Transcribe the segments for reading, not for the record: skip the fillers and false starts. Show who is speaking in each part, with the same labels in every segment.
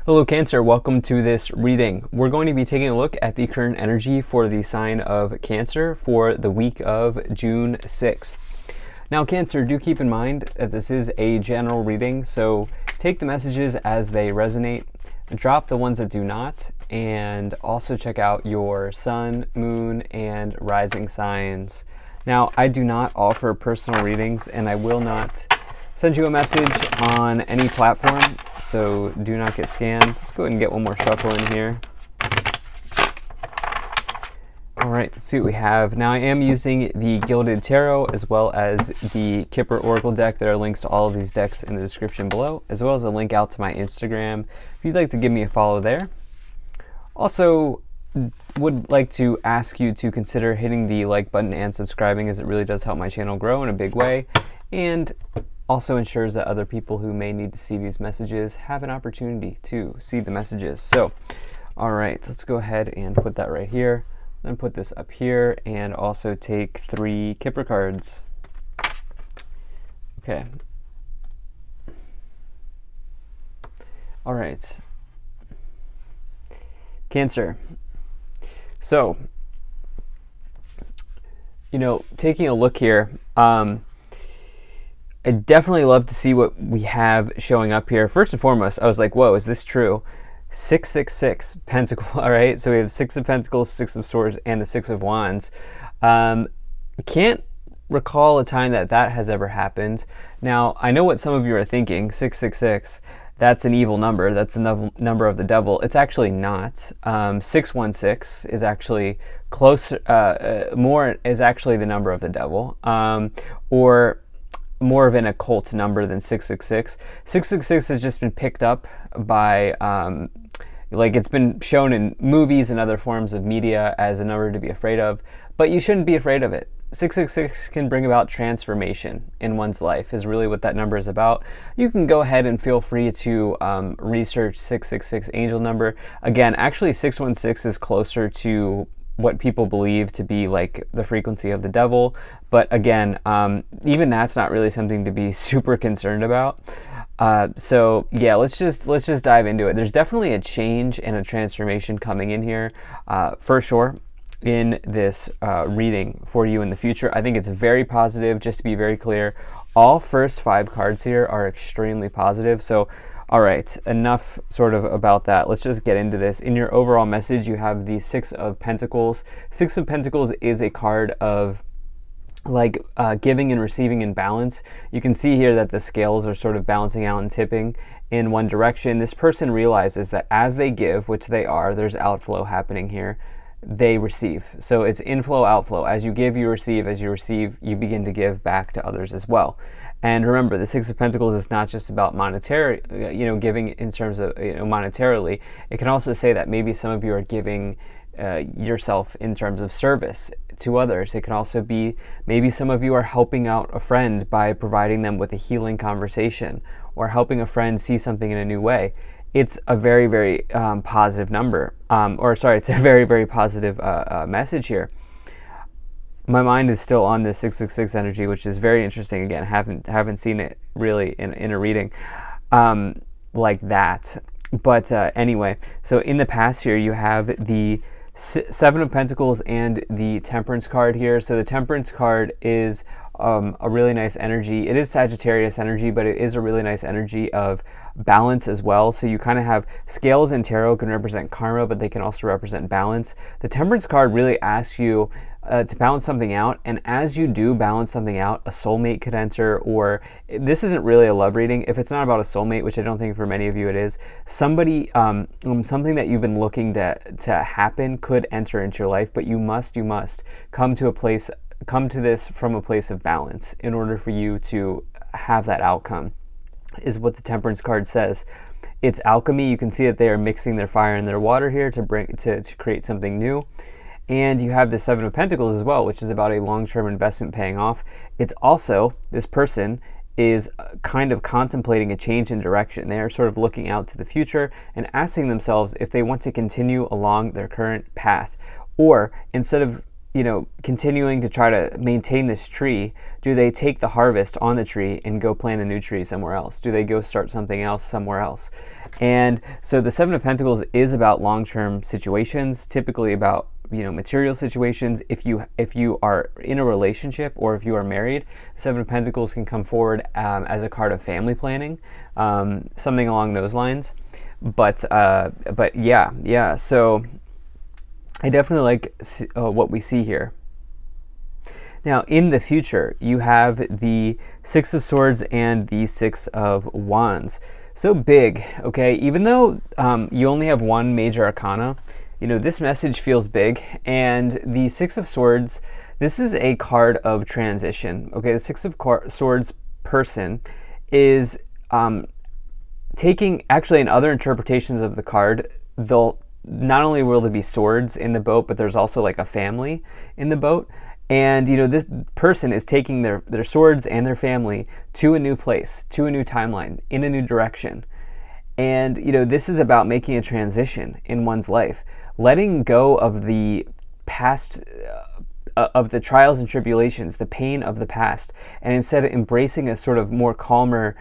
Speaker 1: Hello Cancer, welcome to this reading. We're going to be taking a look at the current energy for the sign of Cancer for the week of June 6th. Now Cancer, do keep in mind that this is a general reading, so take the messages as they resonate, drop the ones that do not, and also check out your sun, moon, and rising signs. Now, I do not offer personal readings, and I will not send you a message on any platform, so do not get scammed. Let's go ahead and get one more shuffle in here. All right, let's see what we have. Now I am using the Gilded Tarot as well as the Kipper Oracle deck. There are links to all of these decks in the description below, as well as a link out to my Instagram if you'd like to give me a follow there. Also, would like to ask you to consider hitting the like button and subscribing, as it really does help my channel grow in a big way, and also ensures that other people who may need to see these messages have an opportunity to see the messages. So, all right, let's go ahead and put that right here. Then put this up here and also take 3 Kipper cards. Okay. All right. Cancer. So, taking a look here, I definitely love to see what we have showing up here. First and foremost, I was like, whoa, is this true? 666 pentacle. All right, so we have 6 of Pentacles, 6 of Swords, and the 6 of Wands. Can't recall a time that has ever happened. Now, I know what some of you are thinking. 666, that's an evil number. That's the number of the devil. It's actually not. 616 is actually closer. More is actually the number of the devil, or more of an occult number than 666. 666 has just been picked up by, it's been shown in movies and other forms of media as a number to be afraid of, but you shouldn't be afraid of it. 666 can bring about transformation in one's life, is really what that number is about. You can go ahead and feel free to research 666 angel number. Again, actually 616 is closer to what people believe to be like the frequency of the devil, but again, even that's not really something to be super concerned about. So yeah, let's just dive into it. There's definitely a change and a transformation coming in here, for sure, in this reading for you in the future. I think it's very positive. Just to be very clear, all first 5 cards here are extremely positive. So all right, enough sort of about that. Let's just get into this. In your overall message, you have the 6 of Pentacles. 6 of Pentacles is a card of giving and receiving in balance. You can see here that the scales are sort of balancing out and tipping in one direction. This person realizes that as they give, which they are, there's outflow happening here, they receive. So it's inflow, outflow. As you give, you receive. As you receive, you begin to give back to others as well. And remember, the 6 of Pentacles is not just about monetary, giving in terms of, monetarily. It can also say that maybe some of you are giving yourself in terms of service to others. It can also be maybe some of you are helping out a friend by providing them with a healing conversation, or helping a friend see something in a new way. It's a very, very positive number, it's a very, very positive message here. My mind is still on this 666 energy, which is very interesting. Again, haven't seen it really in a reading like that. But anyway, so in the past here, you have the 7 of Pentacles and the Temperance card here. So the Temperance card is a really nice energy. It is Sagittarius energy, but it is a really nice energy of balance as well. So you kind of have scales in tarot can represent karma, but they can also represent balance. The Temperance card really asks you to balance something out, and as you do balance something out, a soulmate could enter, or this isn't really a love reading. If it's not about a soulmate, which I don't think for many of you it is, somebody, something that you've been looking to happen could enter into your life, but you must come to this from a place of balance in order for you to have that outcome, is what the Temperance card says. It's alchemy. You can see that they are mixing their fire and their water here to create something new. And you have the 7 of Pentacles as well, which is about a long-term investment paying off. It's also, this person is kind of contemplating a change in direction. They are sort of looking out to the future and asking themselves if they want to continue along their current path, or instead of continuing to try to maintain this tree? Do they take the harvest on the tree and go plant a new tree somewhere else? Do they go start something else somewhere else? And so the Seven of Pentacles is about long-term situations, typically about material situations. If you are in a relationship or if you are married, the Seven of Pentacles can come forward as a card of family planning, something along those lines. But yeah. So I definitely like what we see here. Now, in the future, you have the Six of Swords and the Six of Wands. So big, okay? Even though you only have one major arcana, this message feels big. And the Six of Swords, this is a card of transition, okay? The Six of Swords person is taking, actually in other interpretations of the card, not only will there be swords in the boat, but there's also like a family in the boat. And this person is taking their swords and their family to a new place, to a new timeline, in a new direction. And this is about making a transition in one's life, letting go of the past, of the trials and tribulations, the pain of the past, and instead embracing a sort of more calmer,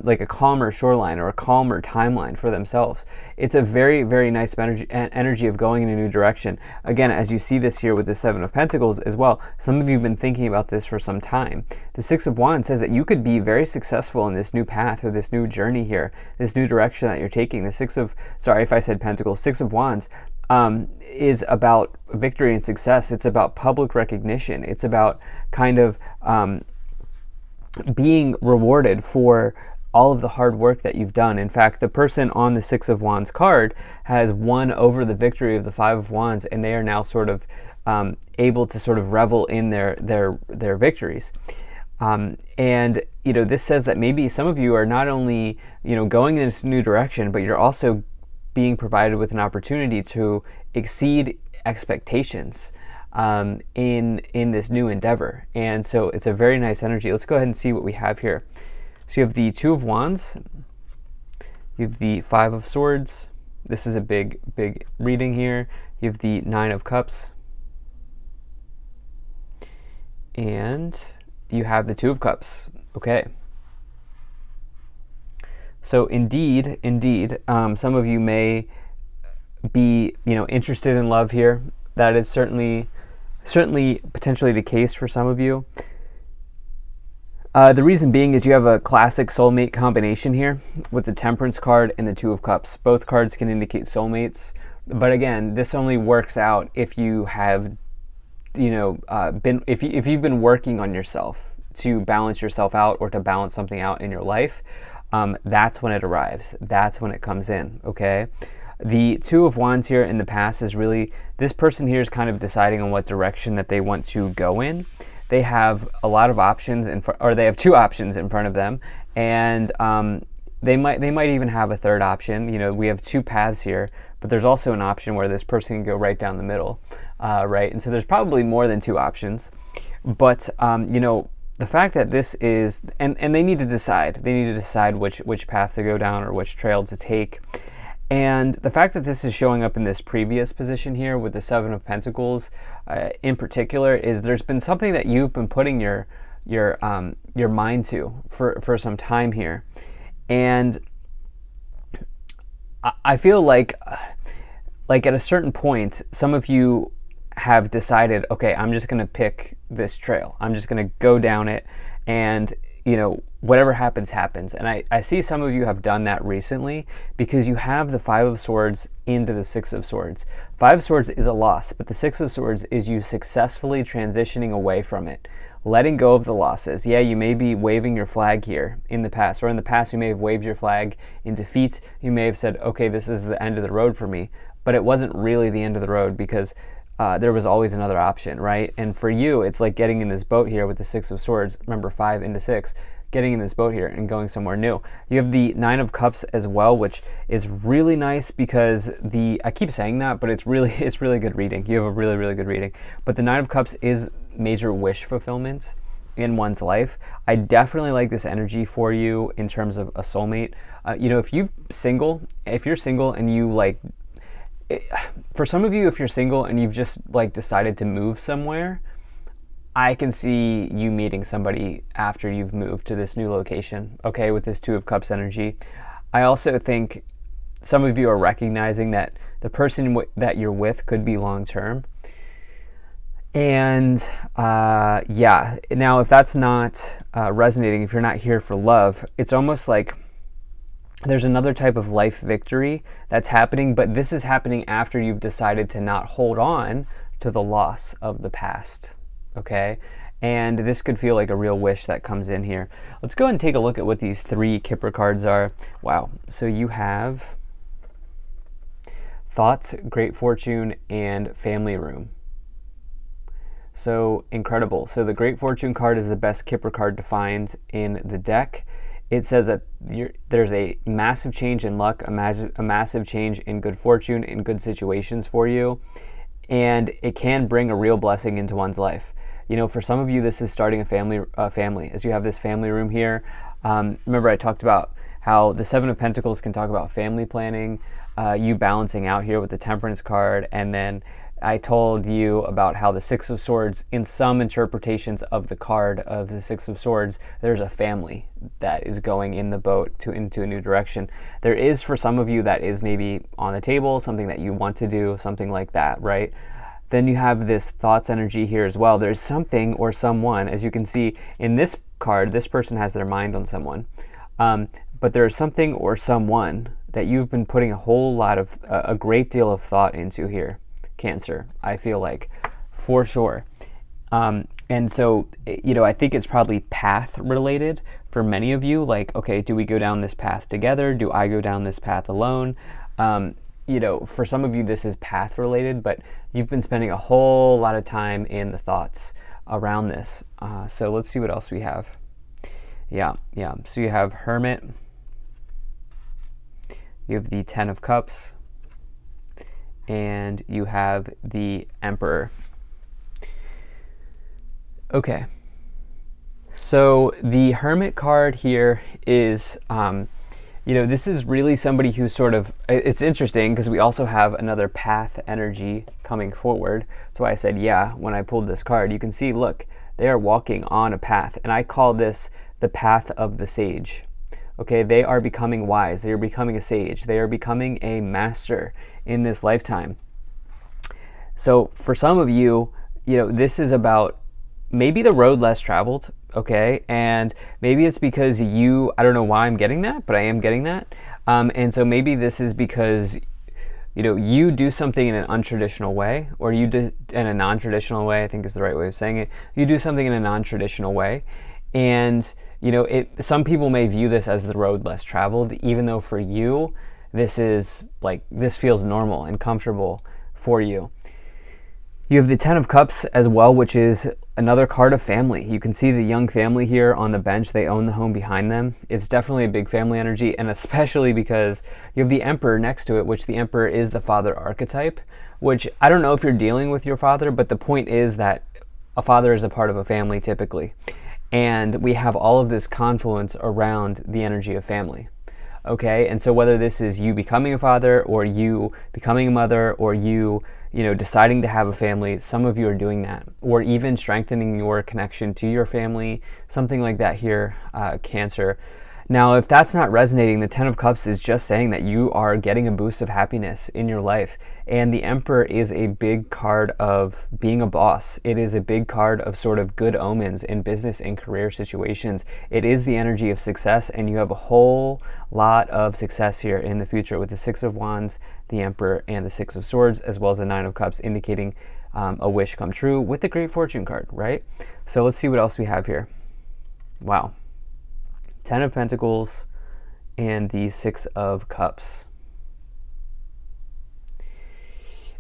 Speaker 1: like a calmer shoreline or a calmer timeline for themselves. It's a very, very nice energy of going in a new direction. Again, as you see this here with the Seven of Pentacles as well, some of you have been thinking about this for some time. The Six of Wands says that you could be very successful in this new path or this new journey here, this new direction that you're taking. The Six of Wands is about victory and success. It's about public recognition. It's about kind of being rewarded for all of the hard work that you've done. In fact, the person on the Six of Wands card has won over the victory of the Five of Wands, and they are now sort of able to sort of revel in their victories. And this says that maybe some of you are not only going in this new direction, but you're also being provided with an opportunity to exceed expectations in this new endeavor. And so it's a very nice energy. Let's go ahead and see what we have here. So you have the Two of Wands, you have the Five of Swords. This is a big reading here. You have the Nine of Cups, and you have the Two of Cups. Okay. So indeed, some of you may be, interested in love here. That is certainly potentially the case for some of you. The reason being is you have a classic soulmate combination here with the Temperance card and the Two of Cups. Both cards can indicate soulmates, but again, this only works out if you have, if you've been working on yourself to balance yourself out or to balance something out in your life. That's when it arrives. That's when it comes in, okay? The Two of Wands here in the past is really, this person here is kind of deciding on what direction that they want to go in. They have a lot of options, or they have two options in front of them, and they might even have a third option. We have two paths here, but there's also an option where this person can go right down the middle, right? And so there's probably more than two options, but the fact that this is, and they need to decide. They need to decide which path to go down or which trail to take. And the fact that this is showing up in this previous position here with the Seven of Pentacles, in particular, is there's been something that you've been putting your mind to for some time here, and I feel like at a certain point, some of you have decided, okay, I'm just going to pick this trail. I'm just going to go down it, and whatever happens, happens. And I see some of you have done that recently because you have the Five of Swords into the Six of Swords. Five of Swords is a loss, but the Six of Swords is you successfully transitioning away from it, letting go of the losses. Yeah, you may be waving your flag here in the past, or in the past you may have waved your flag in defeat. You may have said, okay, this is the end of the road for me, but it wasn't really the end of the road because there was always another option, right? And for you, it's like getting in this boat here with the Six of Swords, remember 5 into 6, getting in this boat here and going somewhere new. You have the Nine of Cups as well, which is really nice because I keep saying that, but it's really good reading. You have a really, really good reading. But the Nine of Cups is major wish fulfillment in one's life. I definitely like this energy for you in terms of a soulmate. If you're single and you for some of you, if you're single and you've just like decided to move somewhere, I can see you meeting somebody after you've moved to this new location, okay, with this Two of Cups energy. I also think some of you are recognizing that the person that you're with could be long term. And yeah, now if that's not resonating, if you're not here for love, it's almost like there's another type of life victory that's happening, but this is happening after you've decided to not hold on to the loss of the past, okay? And this could feel like a real wish that comes in here. Let's go ahead and take a look at what these 3 Kipper cards are. Wow, so you have Thoughts, Great Fortune, and Family Room. So incredible. So the Great Fortune card is the best Kipper card to find in the deck. It says that there's a massive change in luck, a massive change in good fortune, in good situations for you, and it can bring a real blessing into one's life. You know, for some of you, this is starting a family. As you have this family room here, remember I talked about how the Seven of Pentacles can talk about family planning, you balancing out here with the Temperance card, and then I told you about how the Six of Swords, in some interpretations of the card of the Six of Swords, there's a family that is going in the boat into a new direction. There is, for some of you, that is maybe on the table, something that you want to do, something like that, right? Then you have this Thoughts energy here as well. There's something or someone, as you can see in this card, this person has their mind on someone. But there's something or someone that you've been putting a great deal of thought into here, Cancer, I feel like, for sure. And so, you know, I think it's probably path related for many of you. Like, okay, do we go down this path together? Do I go down this path alone? You know, for some of you, this is path related, but you've been spending a whole lot of time in the thoughts around this. So let's see what else we have. Yeah. So you have Hermit. You have the Ten of Cups. And you have the Emperor. Okay. So the Hermit card here is, you know, this is really somebody who's sort of, it's interesting because we also have another path energy coming forward. That's why I said, yeah, when I pulled this card, you can see, look, they are walking on a path. And I call this the path of the sage. Okay, they are becoming wise. They are becoming a sage. They are becoming a master in this lifetime. So for some of you, you know, this is about maybe the road less traveled, okay? And maybe it's because you, I don't know why I'm getting that, but I am getting that. And so maybe this is because, you know, you do something in an untraditional way, or you do in a non-traditional way, I think is the right way of saying it. You do something in a non-traditional way. And, you know, some people may view this as the road less traveled, even though for you, this is like, this feels normal and comfortable for you. You have the Ten of Cups as well, which is another card of family. You can see the young family here on the bench. They own the home behind them. It's definitely a big family energy, and especially because you have the Emperor next to it, which the Emperor is the father archetype, which I don't know if you're dealing with your father, but the point is that a father is a part of a family typically. And we have all of this confluence around the energy of family. Okay, and so whether this is you becoming a father, or you becoming a mother, or you know, deciding to have a family, some of you are doing that, or even strengthening your connection to your family, something like that here, Cancer. Now, if that's not resonating, the Ten of Cups is just saying that you are getting a boost of happiness in your life. And the Emperor is a big card of being a boss. It is a big card of sort of good omens in business and career situations. It is the energy of success, and you have a whole lot of success here in the future with the Six of Wands, the Emperor, and the Six of Swords, as well as the Nine of Cups, indicating a wish come true with the Great Fortune card, right? So let's see what else we have here. Wow. Ten of Pentacles and the Six of Cups.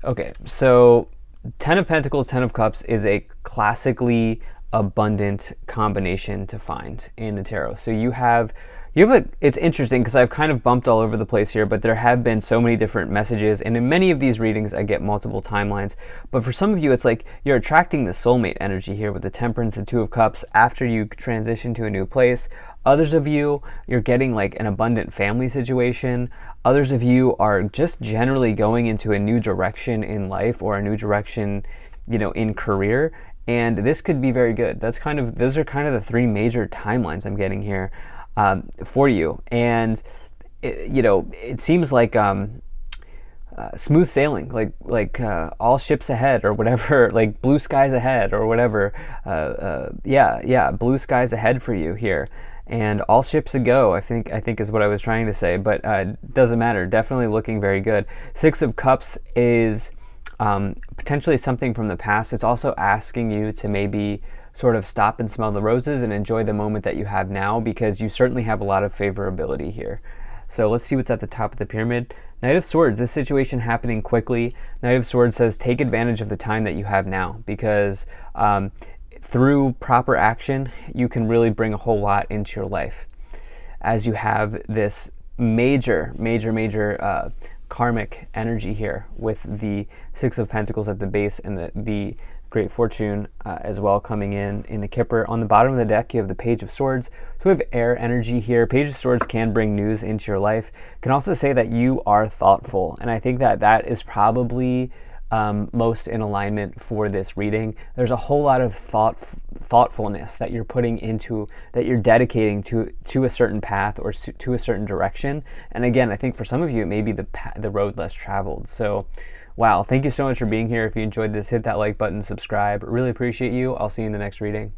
Speaker 1: Okay, so Ten of Pentacles, Ten of Cups is a classically abundant combination to find in the tarot. So you have it's interesting because I've kind of bumped all over the place here, but there have been so many different messages, and in many of these readings I get multiple timelines. But for some of you, it's like you're attracting the soulmate energy here with the Temperance, the Two of Cups, after you transition to a new place. Others of you, you're getting like an abundant family situation. Others of you are just generally going into a new direction in life or a new direction, in career. And this could be very good. Those are kind of the three major timelines I'm getting here for you. And, it seems like smooth sailing, like all ships ahead or whatever, like blue skies ahead or whatever. Blue skies ahead for you here, and all ships a go. I think is what I was trying to say, but doesn't matter. Definitely looking very good. Six of Cups is potentially something from the past. It's also asking you to maybe sort of stop and smell the roses and enjoy the moment that you have now, because you certainly have a lot of favorability here. So let's see what's at the top of the pyramid. Knight of Swords, this situation happening quickly. Knight of Swords says take advantage of the time that you have now, because through proper action, you can really bring a whole lot into your life. As you have this major karmic energy here with the Six of Pentacles at the base and the Great Fortune as well coming in the Kipper. On the bottom of the deck, you have the Page of Swords. So we have air energy here. Page of Swords can bring news into your life. Can also say that you are thoughtful. And I think that is probably most in alignment for this reading. There's a whole lot of thoughtfulness that you're putting into, that you're dedicating to a certain path or to a certain direction. And again, I think for some of you, it may be the road less traveled. So wow, thank you so much for being here. If you enjoyed this, hit that like button, subscribe. Really appreciate you. I'll see you in the next reading.